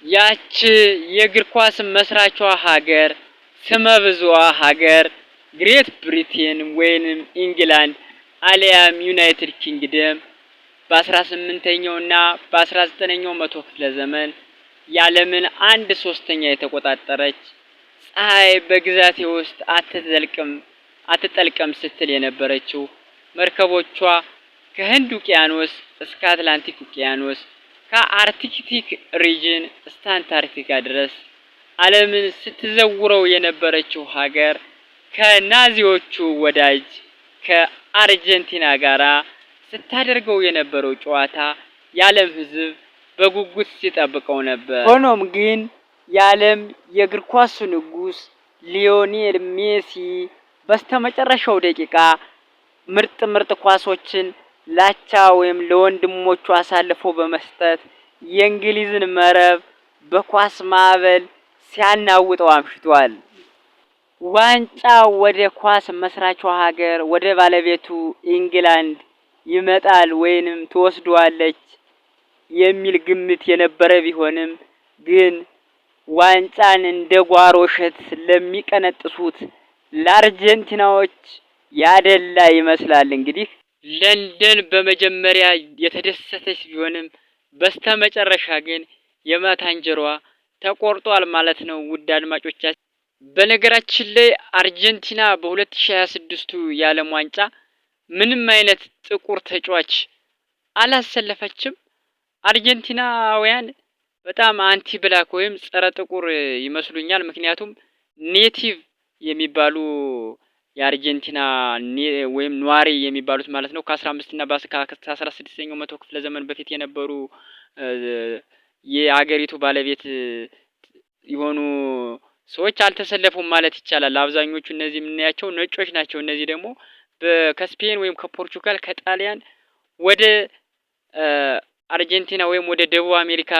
ያች የእግር ኳስ መስራቿ ሀገር ስመ ብዙዋ ሀገር ግሬት ብሪቴን ወይንም ኢንግላንድ አሊያም ዩናይትድ ኪንግደም በ18ኛው እና በ19ኛው መቶ ክፍለ ዘመን የዓለምን 1/3 የተቆጣጠረች ፀሐይ በግዛቴ ውስጥ አትጠልቅም ስትል የነበረችው መርከቦቿ ከህንድ ውቅያኖስ እስከ አትላንቲክ ውቅያኖስ ከአርክቲክ ሪጅን እስከ አንታርክቲካ ድረስ ዓለምን ስትዘውረው የነበረችው ሀገር ከናዚዎቹ ወዳጅ ከአርጀንቲና ጋራ ስታደርገው የነበረው ጨዋታ የዓለም ሕዝብ በጉጉት ሲጠብቀው ነበር። ሆኖም ግን የዓለም የእግር ኳሱ ንጉስ ሊዮኔል ሜሲ በስተመጨረሻው ደቂቃ ምርጥ ኳሶችን ላቻ ወይም ለወንድሞቹ አሳልፎ በመስጠት የእንግሊዝን መረብ በኳስ ማዕበል ሲያናውጠው አምሽቷል። ዋንጫ ወደ ኳስ መስራቿ ሀገር ወደ ባለቤቱ ኢንግላንድ ይመጣል ወይንም ትወስደዋለች የሚል ግምት የነበረ ቢሆንም ግን ዋንጫን እንደ ጓሮ እሸት ለሚቀነጥሱት ለአርጀንቲናዎች ያደላ ይመስላል። እንግዲህ ለንደን በመጀመሪያ የተደሰተች ቢሆንም በስተመጨረሻ ግን የማታ እንጀሯ ተቆርጧል ማለት ነው። ውድ አድማጮቻችን፣ በነገራችን ላይ አርጀንቲና በ2026ቱ የዓለም ዋንጫ ምንም አይነት ጥቁር ተጫዋች አላሰለፈችም። አርጀንቲናውያን በጣም አንቲ ብላክ ወይም ጸረ ጥቁር ይመስሉኛል። ምክንያቱም ኔቲቭ የሚባሉ የአርጀንቲና ወይም ኗሪ የሚባሉት ማለት ነው ከ15 እና ከ16ኛው መቶ ክፍለ ዘመን በፊት የነበሩ የሀገሪቱ ባለቤት የሆኑ ሰዎች አልተሰለፉም ማለት ይቻላል። አብዛኞቹ እነዚህ የምናያቸው ነጮች ናቸው። እነዚህ ደግሞ ከስፔን ወይም ከፖርቹጋል ከጣሊያን ወደ አርጀንቲና ወይም ወደ ደቡብ አሜሪካ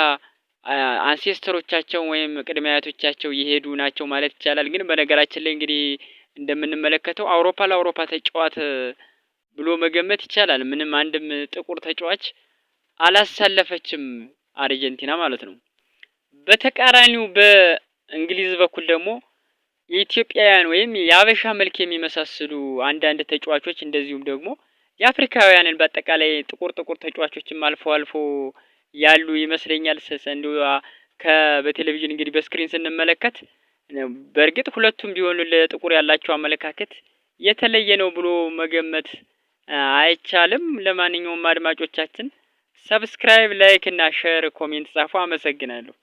አንሴስተሮቻቸው ወይም ቅድመ አያቶቻቸው የሄዱ ናቸው ማለት ይቻላል። ግን በነገራችን ላይ እንግዲህ እንደምንመለከተው አውሮፓ ለአውሮፓ ተጫዋት ብሎ መገመት ይቻላል። ምንም አንድም ጥቁር ተጫዋች አላሳለፈችም አርጀንቲና ማለት ነው። በተቃራኒው በእንግሊዝ በኩል ደግሞ የኢትዮጵያውያን ወይም የአበሻ መልክ የሚመሳሰሉ አንዳንድ ተጫዋቾች እንደዚሁም ደግሞ የአፍሪካውያንን በአጠቃላይ ጥቁር ተጫዋቾችም አልፎ ያሉ ይመስለኛል። እንደው በቴሌቪዥን እንግዲህ በስክሪን ስንመለከት በእርግጥ ሁለቱም ቢሆኑ ለጥቁር ያላቸው አመለካከት የተለየ ነው ብሎ መገመት አይቻልም። ለማንኛውም አድማጮቻችን ሰብስክራይብ፣ ላይክ እና ሼር፣ ኮሜንት ጻፉ። አመሰግናለሁ።